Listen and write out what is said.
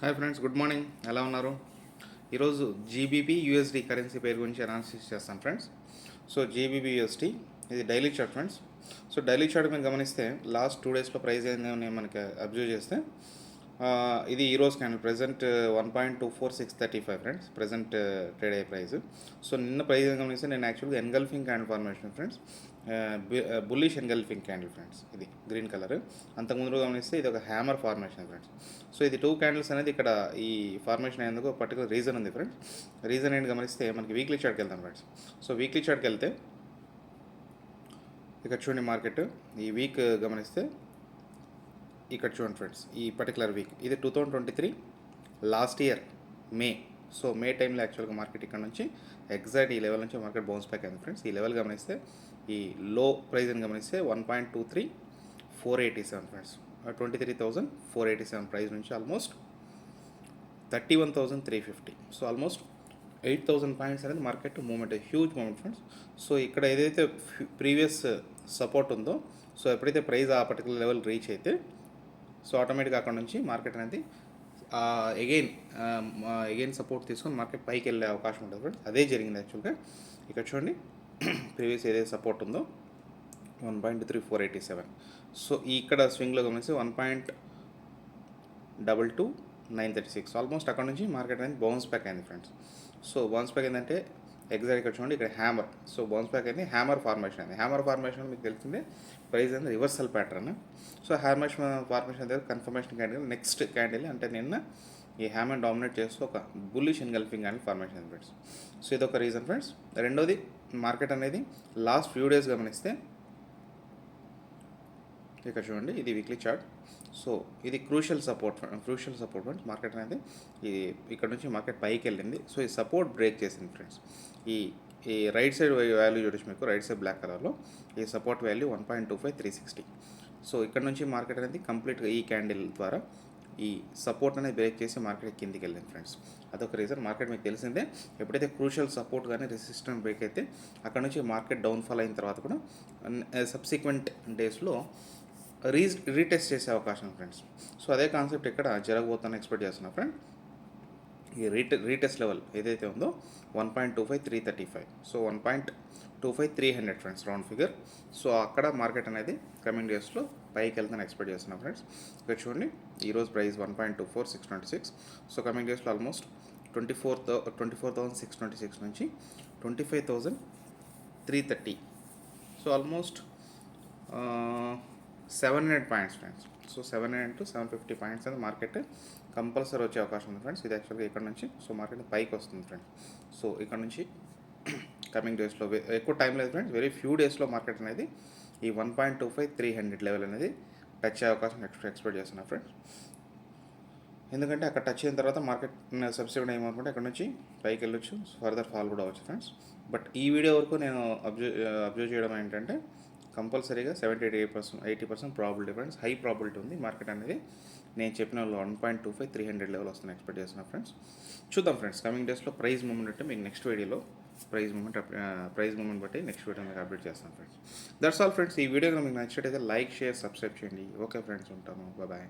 Hi friends, good morning. ఎలా ఉన్నారు? ఈరోజు జీబీపీ యూఎస్డి కరెన్సీ పేరు గురించి అనాలిసిస్ చేస్తాను ఫ్రెండ్స్. సో జీబీపీ యూఎస్డి ఇది daily chart friends. So daily chart మీరు గమనిస్తే లాస్ట్ 2 డేస్లో ప్రైస్ ఏందని మనకి అబ్జర్వ్ చేస్తే ఇది ఈరోజు candle present 1.24635 friends, present trade అయ్యే ప్రైస్. సో నిన్న ప్రైస్ గమనిస్తే నేను యాక్చువల్గా engulfing candle formation friends, bullish engulfing candle friends, ఇది గ్రీన్ కలర్. అంతకుముందు గమనిస్తే ఇది ఒక హ్యామర్ ఫార్మేషన్ ఫ్రెండ్స్. సో ఇది 2 క్యాండిల్స్ అనేది ఇక్కడ ఈ ఫార్మేషన్ అయ్యేందుకు పర్టికులర్ రీజన్ ఉంది ఫ్రెండ్స్. రీజన్ ఏంటి గమనిస్తే మనకి వీక్లీ చార్ట్కి వెళ్తాం ఫ్రెండ్స్. సో వీక్లీ చార్ట్కి వెళ్తే ఇక్కడ చూడండి మార్కెట్ ఈ వీక్ గమనిస్తే ఇక్కడ చూడండి ఫ్రెండ్స్, ఈ పర్టికులర్ వీక్ ఇది 2023 last year May. So May టైంలో యాక్చువల్గా మార్కెట్ ఇక్కడ నుంచి ఎగ్జాక్ట్ ఈ లెవెల్ నుంచి మార్కెట్ బౌన్స్ బ్యాక్ అయింది ఫ్రెండ్స్. ఈ లెవెల్ గమనిస్తే ఈ లో ప్రైజ్ని గమనిస్తే 1.23487 ఫ్రెండ్స్, 23,487 ప్రైస్ నుంచి ఆల్మోస్ట్ 31,350. సో ఆల్మోస్ట్ 8,000 పాయింట్స్ అనేది market moment, huge moment friends. So ఇక్కడ ఏదైతే ప్రీవియస్ సపోర్ట్ ఉందో, సో ఎప్పుడైతే ప్రైస్ ఆ పర్టికులర్ లెవెల్ రీచ్ అయితే సో ఆటోమేటిక్గా అక్కడ నుంచి మార్కెట్ అనేది అగైన్ సపోర్ట్ తీసుకొని మార్కెట్ పైకి వెళ్ళే అవకాశం ఉంటుంది ఫ్రెండ్స్. అదే జరిగింది యాక్చువల్గా. ఇక్కడ చూడండి ప్రీవియస్ ఏదైతే సపోర్ట్ ఉందో 1.3487. సో ఇక్కడ స్వింగ్లో గమనిస్తే 1.22936, ఆల్మోస్ట్ అక్కడ నుంచి మార్కెట్ అనేది బౌన్స్ బ్యాక్ అయింది ఫ్రెండ్స్. సో బౌన్స్ బ్యాక్ ఏంటంటే ఎగ్జాక్ట్ ఇక్కడ చూడండి ఇక్కడ హ్యామర్. సో బౌన్స్ బ్యాక్ అయింది, హ్యామర్ ఫార్మేషన్ అయింది. హ్యామర్ ఫార్మేషన్ మీకు తెలిసిందే ప్రైస్ అనేది reversal pattern. So hammer formation దగ్గర కన్ఫర్మేషన్ క్యాండిల్ నెక్స్ట్ క్యాండిల్ అంటే నిన్న ఈ హ్యామర్ డామినేట్ చేస్తూ ఒక bullish engulfing candle formation friends. So ఇదొక రీజన్ ఫ్రెండ్స్. రెండోది మార్కెట్ అనేది లాస్ట్ ఫ్యూ డేస్ గమనిస్తే ఇక్కడ చూడండి ఇది వీక్లీ చార్ట్. సో ఇది క్రూషియల్ సపోర్ట్ ఫ్రెండ్స్. మార్కెట్ అనేది ఇక్కడ నుంచి మార్కెట్ పైకి వెళ్ళింది. సో ఈ సపోర్ట్ బ్రేక్ చేసింది ఫ్రెండ్స్. ఈ రైట్ సైడ్ వాల్యూ చూడొచ్చు మీకు, రైట్ సైడ్ బ్లాక్ కలర్లో ఈ సపోర్ట్ వాల్యూ 1.25360. సో ఇక్కడ నుంచి మార్కెట్ అనేది కంప్లీట్గా ఈ క్యాండిల్ ద్వారా ఈ సపోర్ట్ అనేది బ్రేక్ చేసి మార్కెట్ కిందికి వెళ్ళింది ఫ్రెండ్స్. అదొక రీజన్. మార్కెట్ మీకు తెలిసిందే ఎప్పుడైతే క్రూషియల్ సపోర్ట్ కానీ రెసిస్టెంట్ బ్రేక్ అయితే అక్కడ నుంచి మార్కెట్ డౌన్ఫాల్ అయిన తర్వాత కూడా సబ్సిక్వెంట్ డేస్లో రీటెస్ట్ చేసే అవకాశం ఫ్రెండ్స్. సో అదే కాన్సెప్ట్ ఇక్కడ జరగబోతుందని ఎక్స్పెక్ట్ చేస్తున్నా ఫ్రెండ్. ఈ రీటెస్ట్ లెవెల్ ఏదైతే ఉందో 1.25335, so 1.25300 friends, round figure. So అక్కడ మార్కెట్ అనేది కమింగ్ డేస్లో పైకి వెళ్తాను ఎక్స్పెక్ట్ చేస్తున్నా ఫ్రెండ్స్. ఇక్కడ చూడండి ఈరోజు ప్రైస్ 1.24626. సో కమింగ్ డేస్లో ఆల్మోస్ట్ 24,626 నుంచి 25,330. So almost 700 points friends. So 700 to 750 points అనేది మార్కెట్ కంపల్సరీ వచ్చే అవకాశం ఉంది ఫ్రెండ్స్. ఇది యాక్చువల్గా ఇక్కడ నుంచి సో మార్కెట్ పైకి వస్తుంది ఫ్రెండ్స్. సో ఇక్కడ నుంచి కమింగ్ డేస్లో ఎక్కువ టైం లేదు ఫ్రెండ్స్, వెరీ ఫ్యూ డేస్లో మార్కెట్ అనేది ఈ 1.25300 లెవెల్ అనేది టచ్ అయ్యే అవకాశం ఎక్స్పెక్ట్ చేస్తున్నా ఫ్రెండ్స్. ఎందుకంటే అక్కడ టచ్ అయిన తర్వాత మార్కెట్ సబ్సిడీ ఏమనుకుంటే అక్కడ నుంచి పైకి వెళ్ళొచ్చు, ఫర్దర్ ఫాల్ కూడా అవ్వచ్చు ఫ్రెండ్స్. బట్ ఈ వీడియో వరకు నేను అబ్జర్వ్ చేయడం ఏంటంటే కంపల్సరీగా 70-80% ప్రాబిలిటీ ఫ్రెండ్స్, హై ప్రాబిలిటీ ఉంది మార్కెట్ అనేది నేను చెప్పిన 1.25300 లెవెల్ వస్తుంది ఎక్స్పెక్ట్ చేస్తున్నా ఫ్రెండ్స్. చూద్దాం ఫ్రెండ్స్ కమింగ్ డేస్లో ప్రైస్ మూమెంట్ అంటే మీకు నెక్స్ట్ వీడియోలో ప్రైస్ మూమెంట్ బట్టి నెక్స్ట్ వీడియో మీకు అప్డేట్ చేస్తాను ఫ్రెండ్స్. That's all friends. ఈ వీడియో మీకు నచ్చినట్టయితే లైక్, షేర్, సబ్స్క్రైబ్ చేయండి. ఓకే ఫ్రెండ్స్, ఉంటాను. బాయ్.